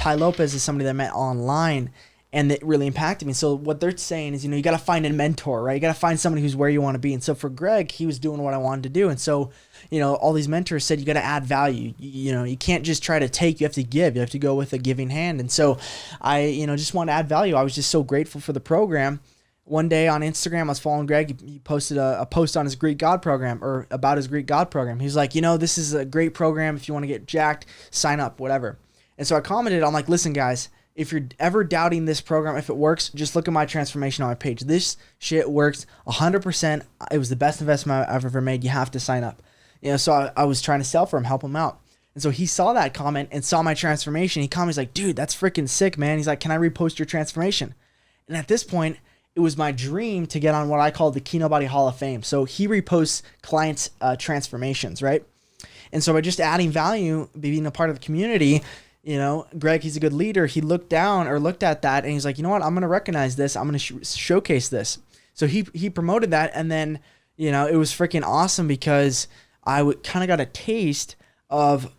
Ty Lopez is somebody that I met online, and that really impacted me. So what they're saying is, you got to find a mentor, right? You got to find somebody who's where you want to be. And so for Greg, he was doing what I wanted to do. And so, all these mentors said, you got to add value. You can't just try to take, you have to give. You have to go with a giving hand. And so I, just want to add value. I was just so grateful for the program. One day on Instagram, I was following Greg. He posted a post on his Greek God program, or about his Greek God program. He was like, this is a great program. If you want to get jacked, sign up, whatever. And so I commented, I'm like, listen, guys, if you're ever doubting this program, if it works, just look at my transformation on my page. This shit works 100%. It was the best investment I've ever made. You have to sign up. So I was trying to sell for him, help him out. And so he saw that comment and saw my transformation. He commented, he's like, dude, that's freaking sick, man. He's like, can I repost your transformation? And at this point, it was my dream to get on what I call the Kino Body Hall of Fame. So he reposts clients' transformations, right? And so by just adding value, being a part of the community, Greg, he's a good leader. He looked at that and he's like, you know what? I'm going to recognize this. I'm going to showcase this. So he promoted that. And then, it was freaking awesome because I kind of got a taste of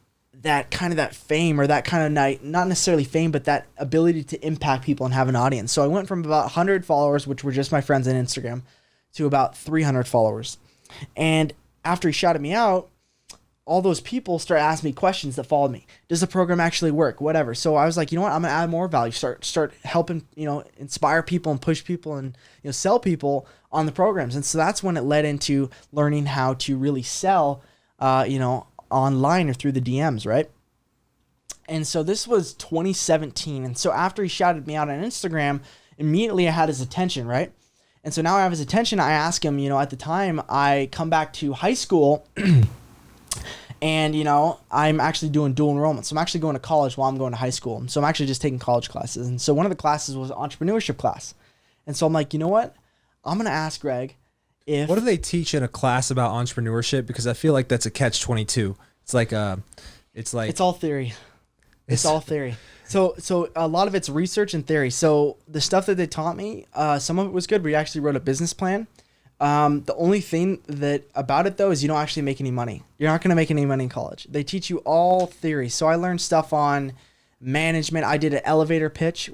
that fame, or that kind of not necessarily fame, but that ability to impact people and have an audience. So I went from about 100 followers, which were just my friends on Instagram, to about 300 followers. And after he shouted me out, all those people start asking me questions that followed me. Does the program actually work? Whatever. So I was like, you know what? I'm going to add more value. Start helping, inspire people and push people and, sell people on the programs. And so that's when it led into learning how to really sell, online or through the DMs, right? And so this was 2017. And so after he shouted me out on Instagram, immediately I had his attention, right? And so now I have his attention. I ask him, at the time I come back to high school and, I'm actually doing dual enrollment. So I'm actually going to college while I'm going to high school. And so I'm actually just taking college classes. And so one of the classes was an entrepreneurship class. And so I'm like, you know what? I'm going to ask Greg, what do they teach in a class about entrepreneurship? Because I feel like that's a catch-22. It's like it's all theory. It's all theory. So a lot of it's research and theory. So the stuff that they taught me, some of it was good. We actually wrote a business plan. The only thing that about it though is you don't actually make any money. You're not going to make any money in college. They teach you all theory. So I learned stuff on management. I did an elevator pitch.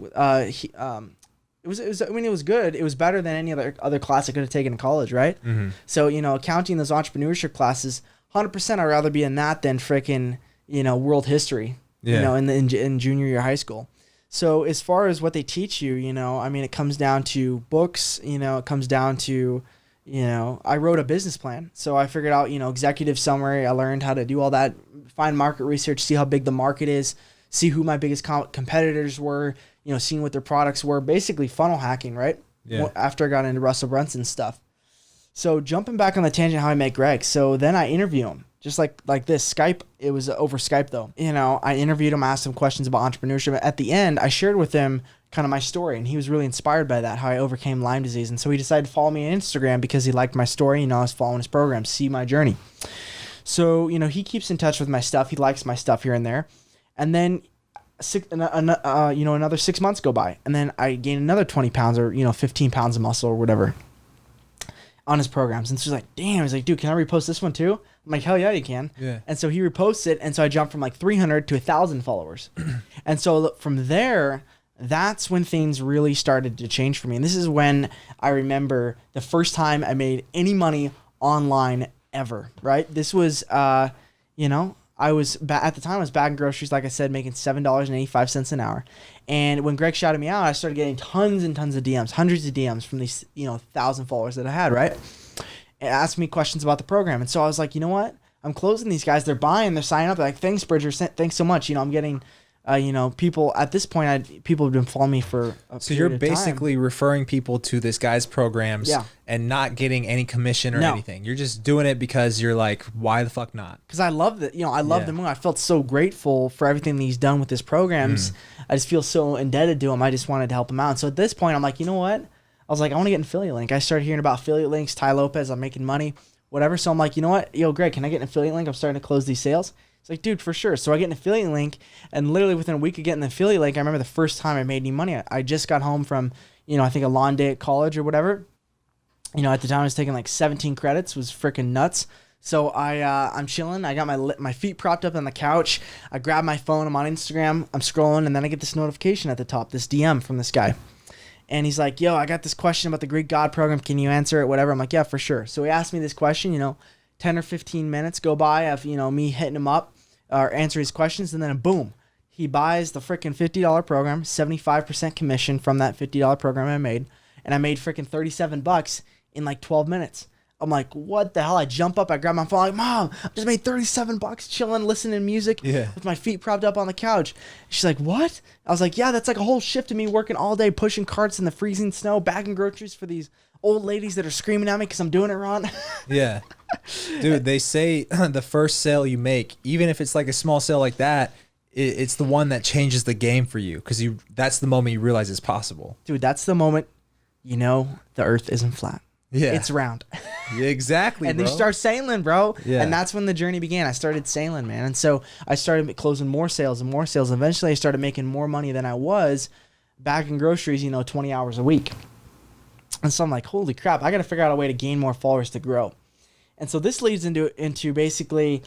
It was good. It was better than any other class I could have taken in college, right? Mm-hmm. So, accounting those entrepreneurship classes, 100% I'd rather be in that than freaking, world history, in junior year high school. So as far as what they teach you, it comes down to books, it comes down to, I wrote a business plan. So I figured out, executive summary. I learned how to do all that, find market research, see how big the market is, see who my biggest competitors were, seeing what their products were, basically funnel hacking, right? Yeah. After I got into Russell Brunson stuff. So jumping back on the tangent, how I met Greg. So then I interview him just like this Skype. It was over Skype though. I interviewed him, asked him questions about entrepreneurship. At the end, I shared with him kind of my story, and he was really inspired by that, how I overcame Lyme disease. And so he decided to follow me on Instagram because he liked my story. I was following his program, see my journey. So, he keeps in touch with my stuff. He likes my stuff here and there. And then another 6 months go by, and then I gain another 20 pounds or 15 pounds of muscle or whatever on his programs. And so he's like, damn, he's like, dude, can I repost this one too? I'm like, hell yeah, you can. Yeah. And so he reposts it, and so I jumped from like 300 to 1,000 followers. And so from there, that's when things really started to change for me. And this is when I remember the first time I made any money online ever, right? This was, I was at the time I was bagging groceries, like I said, making $7.85 an hour. And when Greg shouted me out, I started getting tons and tons of DMs, hundreds of DMs from these 1,000 followers that I had, right? And asked me questions about the program. And so I was like, you know what? I'm closing these guys. They're buying. They're signing up. They're like, thanks, Bridger. Thanks so much. I'm getting, people at this point. People have been following me for a So you're basically referring people to this guy's programs, and not getting any commission or anything. You're just doing it because you're like, why the fuck not? Because I love it. I love the move. I felt so grateful for everything that he's done with his programs. I just feel so indebted to him. I just wanted to help him out. And so at this point, I'm like, you know what? I was like, I want to get an affiliate link. I started hearing about affiliate links, Ty Lopez. I'm making money, whatever. So I'm like, you know what? Yo, Greg, can I get an affiliate link? I'm starting to close these sales. It's like, dude, for sure. So I get an affiliate link, and literally within a week of getting the affiliate link, I remember the first time I made any money. I just got home from, I think a long day at college or whatever. At the time I was taking like 17 credits, was freaking nuts. So I'm chilling. I got my feet propped up on the couch. I grab my phone. I'm on Instagram. I'm scrolling, and then I get this notification at the top, this DM from this guy. And he's like, yo, I got this question about the Greek God program. Can you answer it? Whatever. I'm like, yeah, for sure. So he asked me this question, 10 or 15 minutes go by of, me hitting him up or answer his questions. And then boom, he buys the freaking $50 program, 75% commission from that $50 program I made. And I made freaking $37 in like 12 minutes. I'm like, what the hell? I jump up, I grab my phone, like, Mom, I just made $37 chilling, listening to music with my feet propped up on the couch. She's like, what? I was like, yeah, that's like a whole shift of me working all day, pushing carts in the freezing snow, bagging groceries for these old ladies that are screaming at me because I'm doing it wrong. Yeah. Dude, they say the first sale you make, even if it's like a small sale like that, it's the one that changes the game for you because that's the moment you realize it's possible. Dude, that's the moment the earth isn't flat. Yeah. It's round. Yeah, exactly, and bro. you start sailing, bro. Yeah. And that's when the journey began. I started sailing, man. And so I started closing more sales and more sales. Eventually, I started making more money than I was bagging groceries, 20 hours a week. And so I'm like, holy crap, I got to figure out a way to gain more followers to grow. And so this leads into basically,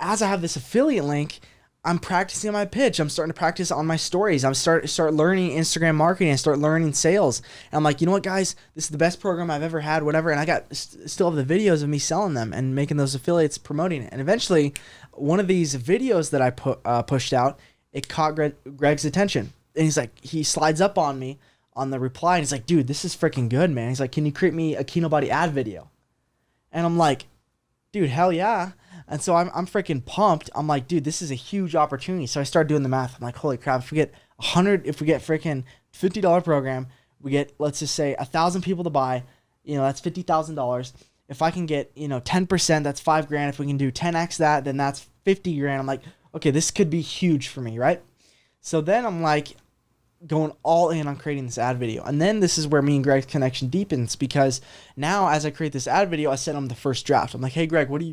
as I have this affiliate link, I'm practicing my pitch. I'm starting to practice on my stories. I'm start learning Instagram marketing and start learning sales. And I'm like, you know what, guys? This is the best program I've ever had, whatever. And I got still have the videos of me selling them and making those affiliates, promoting it. And eventually, one of these videos that I pushed out, it caught Greg's attention. And he's like, he slides up on me on the reply. And he's like, dude, this is freaking good, man. He's like, can you create me a Kino Body ad video? And I'm like, dude, hell yeah. And so I'm freaking pumped. I'm like, dude, this is a huge opportunity. So I started doing the math. I'm like, holy crap, if we get freaking $50 program, we get, let's just say 1,000 people to buy, that's $50,000. If I can get, 10%, that's $5,000. If we can do 10x that, then that's $50,000. I'm like, okay, this could be huge for me, right? So then I'm like going all in on creating this ad video. And then this is where me and Greg's connection deepens, because now as I create this ad video, I send him the first draft. I'm like, hey, Greg, what do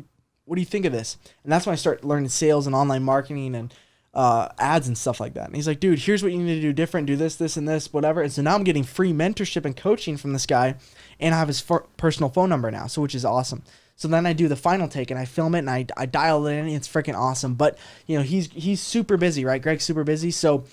you think of this? And that's when I start learning sales and online marketing and ads and stuff like that. And he's like, dude, here's what you need to do different. Do this, this, and this, whatever. And so now I'm getting free mentorship and coaching from this guy, and I have his personal phone number now, so which is awesome. So then I do the final take and I film it and I dial it in. It's freaking awesome. But he's super busy, right? Greg's super busy. So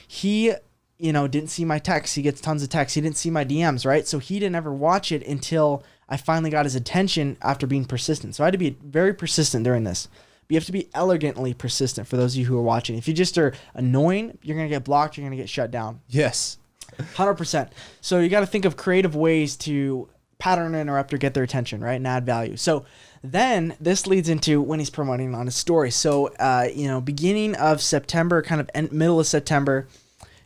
he didn't see my texts. He gets tons of texts. He didn't see my DMs, right? So he didn't ever watch it until I finally got his attention after being persistent. So I had to be very persistent during this. But you have to be elegantly persistent for those of you who are watching. If you just are annoying, you're going to get blocked. You're going to get shut down. Yes. 100%. So you got to think of creative ways to pattern interrupt or get their attention, right? And add value. So then this leads into when he's promoting on his story. So, beginning of September, kind of middle of September,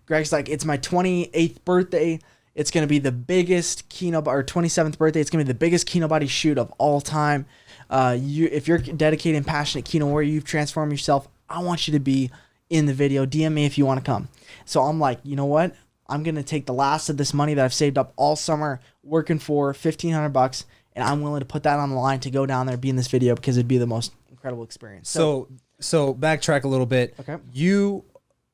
Greg's like, it's my 28th birthday. It's going to be the biggest or 27th birthday. It's going to be the biggest Kino Body shoot of all time. If you're dedicated and passionate Kino warrior, you've transformed yourself, I want you to be in the video. DM me if you want to come. So I'm like, you know what? I'm going to take the last of this money that I've saved up all summer working for, $1,500, and I'm willing to put that on the line to go down there and be in this video because it'd be the most incredible experience. So backtrack a little bit. Okay. You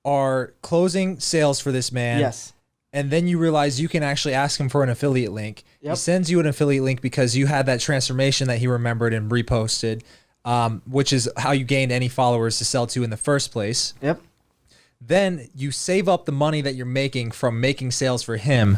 are closing sales for this man. Yes. And then you realize you can actually ask him for an affiliate link. Yep. He sends you an affiliate link because you had that transformation that he remembered and reposted, which is how you gained any followers to sell to in the first place. Yep. Then you save up the money that you're making from making sales for him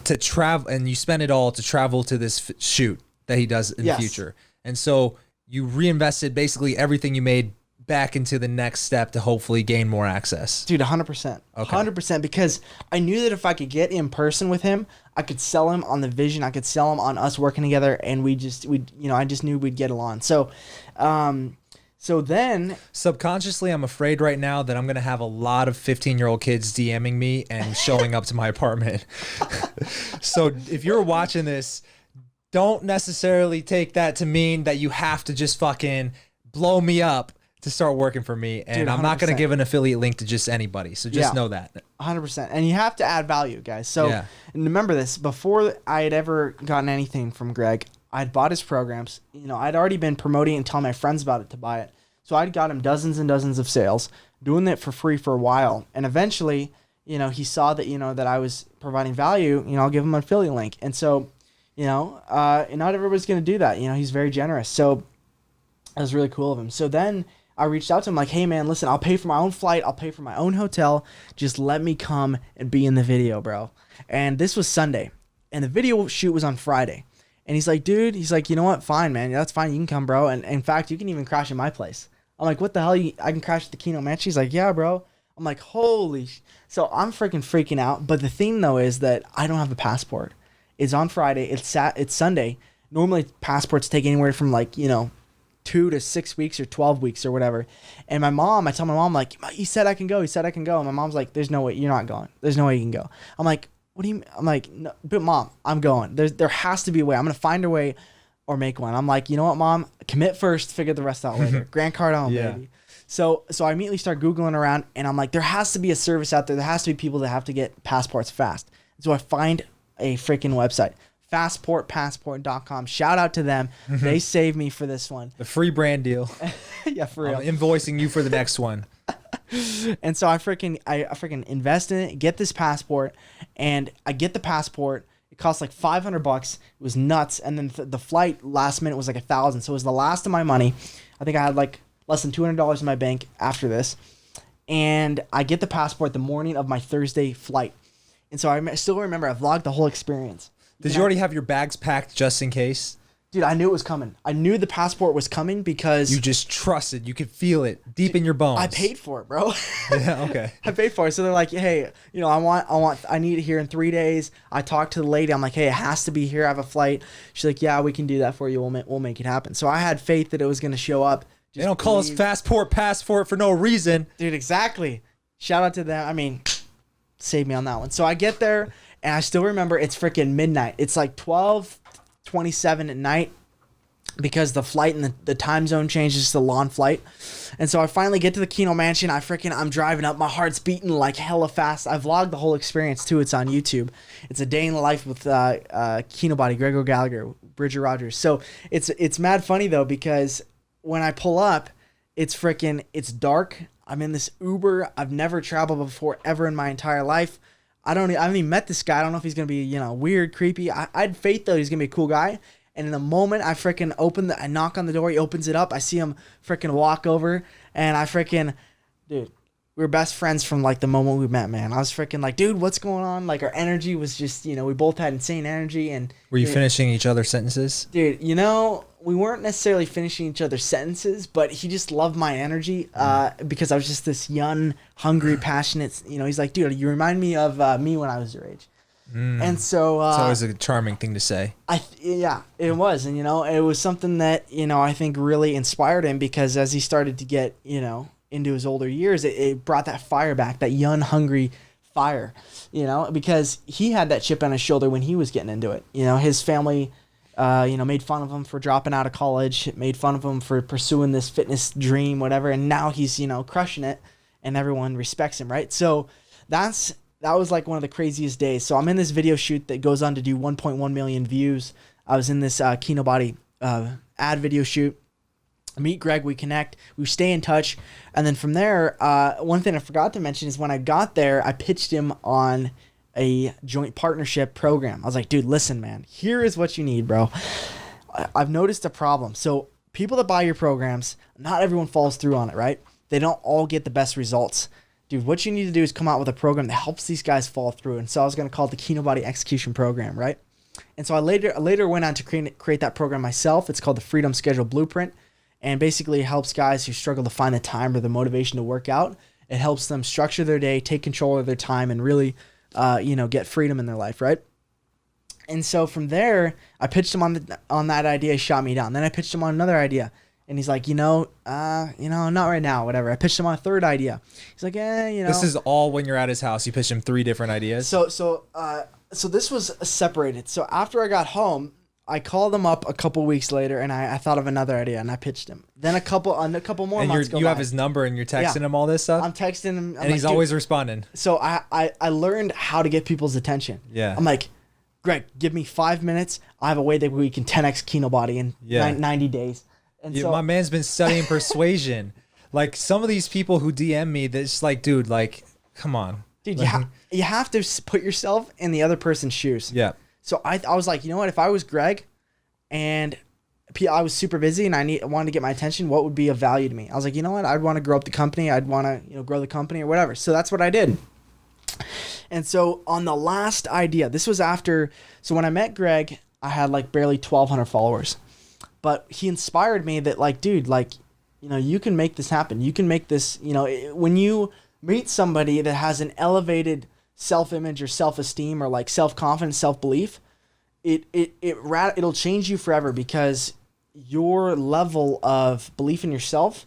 to travel, and you spend it all to travel to this shoot that he does in the future. And so you reinvested basically everything you made back into the next step to hopefully gain more access. Dude, 100%. Okay. 100%, because I knew that if I could get in person with him, I could sell him on the vision. I could sell him on us working together, and I just knew we'd get along. So, so then subconsciously, I'm afraid right now that I'm going to have a lot of 15-year-old kids DMing me and showing up to my apartment. So if you're watching this, don't necessarily take that to mean that you have to just fucking blow me up to start working for me. And dude, I'm not going to give an affiliate link to just anybody. So just know that. 100%. And you have to add value, guys. So and remember this, before I had ever gotten anything from Greg, I'd bought his programs. I'd already been promoting and telling my friends about it to buy it. So I'd got him dozens and dozens of sales, doing it for free for a while. And eventually, he saw that, that I was providing value, I'll give him an affiliate link. And so, You know, and not everybody's gonna do that. You know, he's very generous. So that was really cool of him. So then I reached out to him like, hey man, listen, I'll pay for my own flight. I'll pay for my own hotel. Just let me come and be in the video, bro. And this was Sunday. And the video shoot was on Friday. And he's like, dude, he's like, you know what? Fine, man. Yeah, that's fine. You can come, bro. And in fact, you can even crash in my place. I'm like, what the hell? I can crash at the Keno Mansion? He's like, yeah, bro. I'm like, holy. So I'm freaking out. But the thing, though, is that I don't have a passport. It's on Friday. It's Sunday. Normally, passports take anywhere from like, you know, 2 to 6 weeks or 12 weeks or whatever. And I tell my mom, like, he said I can go. He said I can go. And my mom's like, there's no way. You're not going. There's no way you can go. I'm like, what do you mean? I'm like, no, but mom, I'm going. There has to be a way. I'm going to find a way or make one. I'm like, you know what, mom? Commit first, figure the rest out later. Grant card on, baby. So I immediately start Googling around, and I'm like, there has to be a service out there. There has to be people that have to get passports fast. So I find a freaking website, fastportpassport.com. Shout out to them. They saved me for this one. The free brand deal. Yeah, for real. I'm invoicing you for the next one. And so I freaking invest in it, get this passport, and I get the passport. It cost like $500. It was nuts. And then the flight last minute was like $1,000. So it was the last of my money. I think I had like less than $200 in my bank after this. And I get the passport the morning of my Thursday flight. And so I still remember I vlogged the whole experience. Did you already have your bags packed just in case? Dude, I knew it was coming. I knew the passport was coming because you just trusted. You could feel it deep in your bones. I paid for it, bro. Yeah, okay. I paid for it. So they're like, hey, you know, I need it here in 3 days. I talked to the lady. I'm like, hey, it has to be here. I have a flight. She's like, yeah, we can do that for you. We'll make it happen. So I had faith that it was going to show up. They don't call us passport for no reason. Dude, exactly. Shout out to them. I mean, save me on that one. So I get there, and I still remember it's freaking midnight. It's like 12:27 at night because the flight and the time zone changes to lawn flight. And so I finally get to the Keno Mansion. I'm driving up. My heart's beating like hella fast. I vlogged the whole experience, too. It's on YouTube. It's a day in the life with Keno Body, Gregor Gallagher, Bridger Rogers. So it's mad funny, though, because when I pull up, it's dark. I'm in this Uber. I've never traveled before ever in my entire life. I haven't even met this guy. I don't know if he's going to be, you know, weird, creepy. I had faith, though, he's going to be a cool guy. And in the moment I I knock on the door, he opens it up. I see him freaking walk over, and dude, we were best friends from like the moment we met, man. I was freaking like, dude, what's going on? Like our energy was just, you know, we both had insane energy. And were you finishing each other's sentences? Dude, you know, we weren't necessarily finishing each other's sentences, but he just loved my energy because I was just this young, hungry, passionate, you know, he's like, dude, you remind me of me when I was your age. And so it's always a charming thing to say. Yeah, it was. And, you know, it was something that, you know, I think really inspired him because as he started to get, you know, into his older years, it brought that fire back, that young, hungry fire, you know, because he had that chip on his shoulder when he was getting into it. You know, his family, you know, made fun of him for dropping out of college, made fun of him for pursuing this fitness dream, whatever. And now he's, you know, crushing it and everyone respects him, right? So that was like one of the craziest days. So I'm in this video shoot that goes on to do 1.1 million views. I was in this Keno Body ad video shoot. I meet Greg, we connect, we stay in touch. And then from there, one thing I forgot to mention is when I got there, I pitched him on a joint partnership program. I was like, dude, listen, man, here is what you need, bro. I've noticed a problem. So people that buy your programs, not everyone falls through on it, right? They don't all get the best results. Dude, what you need to do is come out with a program that helps these guys fall through. And so I was going to call it the Keno Body Execution Program, right? And so I later went on to create that program myself. It's called the Freedom Schedule Blueprint. And basically it helps guys who struggle to find the time or the motivation to work out. It helps them structure their day, take control of their time, and really, you know, get freedom in their life, right? And so from there, I pitched him on that idea. He shot me down. Then I pitched him on another idea. And he's like, not right now, whatever. I pitched him on a third idea. He's like, you know. This is all when you're at his house. You pitched him 3 different ideas. So this was separated. So after I got home, I called him up a couple weeks later, and I thought of another idea, and I pitched him. Then a couple more months go by. You have his number, and you're texting him all this stuff? I'm texting him. And he's always responding. So I learned how to get people's attention. Yeah. I'm like, Greg, give me 5 minutes. I have a way that we can 10x Keno Body in 90 days. And so, my man's been studying persuasion. Like, some of these people who DM me, that's like, dude, like, come on. Dude, like, you have to put yourself in the other person's shoes. Yeah. So I was like, you know what? If I was Greg and I was super busy and wanted to get my attention, what would be of value to me? I was like, you know what? I'd want to grow up the company. I'd want to, grow the company or whatever. So that's what I did. And so on the last idea, this was after, so when I met Greg, I had like barely 1,200 followers. But he inspired me that like, dude, like, you can make this happen. You can make this, when you meet somebody that has an elevated self-image or self-esteem or like self-confidence, self-belief, it'll change you forever, because your level of belief in yourself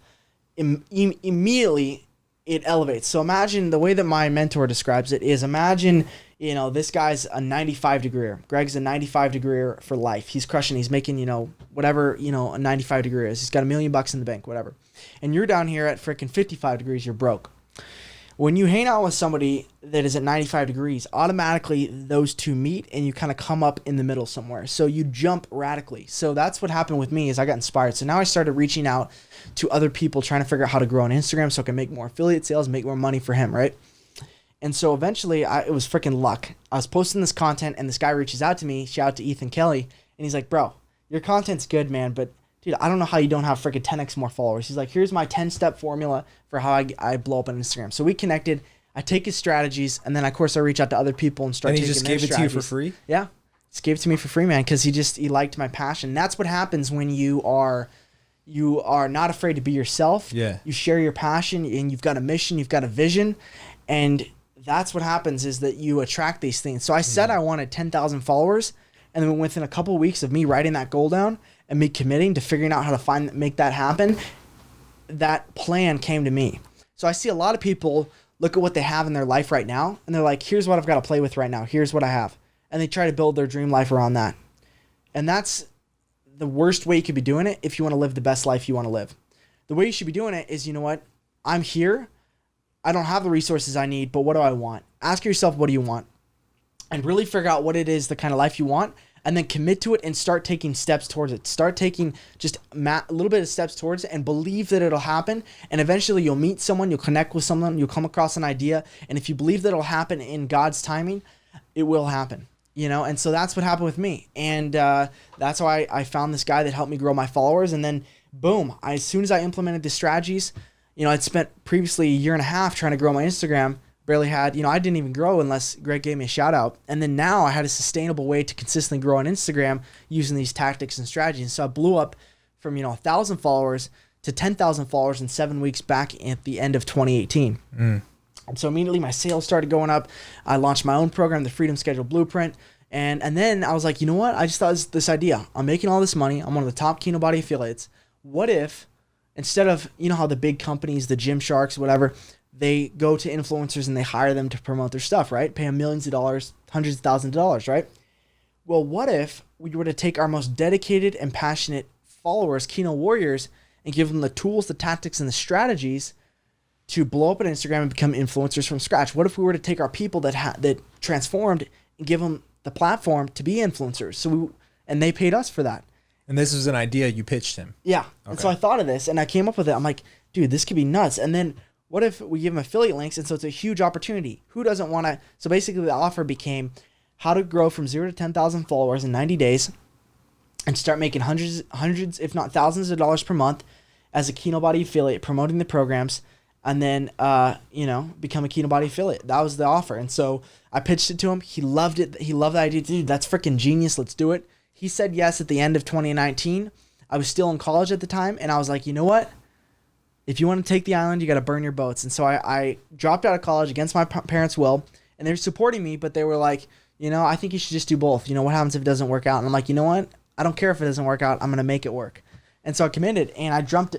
immediately it elevates. So imagine the way that my mentor describes it is, imagine, this guy's a 95 degreer. Greg's a 95 degreer for life. He's crushing. He's making, whatever, a 95 degree is. He's got $1 million in the bank, whatever. And you're down here at freaking 55 degrees. You're broke. When you hang out with somebody that is at 95 degrees, automatically those two meet and you kind of come up in the middle somewhere. So you jump radically. So that's what happened with me, is I got inspired. So now I started reaching out to other people, trying to figure out how to grow on Instagram so I can make more affiliate sales, make more money for him, right? And so eventually it was freaking luck. I was posting this content and this guy reaches out to me, shout out to Ethan Kelly. And he's like, bro, your content's good, man, but dude, I don't know how you don't have freaking 10x more followers. He's like, here's my 10-step formula for how I blow up on Instagram. So we connected. I take his strategies, and then of course I reach out to other people and start. And he taking just their gave it to you for free. Yeah, just gave it to me for free, man, because he liked my passion. And that's what happens when you are not afraid to be yourself. Yeah, you share your passion, and you've got a mission, you've got a vision, and that's what happens, is that you attract these things. So I said I wanted 10,000 followers, and then within a couple of weeks of me writing that goal down and me committing to figuring out how to make that happen, that plan came to me. So I see a lot of people look at what they have in their life right now, and they're like, here's what I've got to play with right now. Here's what I have. And they try to build their dream life around that. And that's the worst way you could be doing it if you want to live the best life you want to live. The way you should be doing it is, you know what? I'm here. I don't have the resources I need, but what do I want? Ask yourself, what do you want? And really figure out what it is, the kind of life you want, and then commit to it and start taking steps towards it. Start taking just a little bit of steps towards it and believe that it'll happen. And eventually you'll meet someone, you'll connect with someone, you'll come across an idea. And if you believe that it'll happen in God's timing, it will happen. And so that's what happened with me. And that's why I found this guy that helped me grow my followers. And then boom, as soon as I implemented the strategies, I'd spent previously a year and a half trying to grow my Instagram. Barely had, I didn't even grow unless Greg gave me a shout out. And then now I had a sustainable way to consistently grow on Instagram using these tactics and strategies. So I blew up from, 1,000 followers to 10,000 followers in 7 weeks back at the end of 2018. And so immediately my sales started going up. I launched my own program, the Freedom Schedule Blueprint. And then I was like, you know what? I just thought this idea. I'm making all this money. I'm one of the top Kino Body affiliates. What if instead of, how the big companies, the Gymsharks, whatever, they go to influencers and they hire them to promote their stuff, right? Pay them millions of dollars, hundreds of thousands of dollars, right? Well, what if we were to take our most dedicated and passionate followers, Kino warriors, and give them the tools, the tactics, and the strategies to blow up on Instagram and become influencers from scratch? What if we were to take our people that transformed and give them the platform to be influencers? And they paid us for that. And this was an idea you pitched him. Yeah. Okay. And so I thought of this and I came up with it. I'm like, dude, this could be nuts. And then what if we give them affiliate links? And so it's a huge opportunity. Who doesn't want to? So basically the offer became how to grow from 0 to 10,000 followers in 90 days and start making hundreds, if not thousands of dollars per month as a Kino Body affiliate, promoting the programs, and then, become a Kino Body affiliate. That was the offer. And so I pitched it to him. He loved it. He loved the idea. Dude, that's freaking genius. Let's do it. He said yes at the end of 2019. I was still in college at the time. And I was like, you know what? If you want to take the island, you got to burn your boats. And so I dropped out of college against my parents' will, and they're supporting me, but they were like, I think you should just do both. What happens if it doesn't work out? And I'm like, you know what? I don't care if it doesn't work out. I'm going to make it work. And so I committed, and I dropped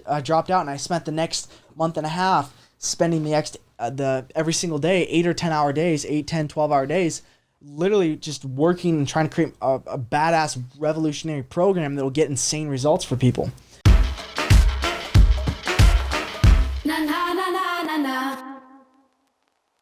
out, and I spent the next month and a half spending the every single day, 8 or 10 hour days, 8, 10, 12 hour days, literally just working and trying to create a badass revolutionary program that will get insane results for people.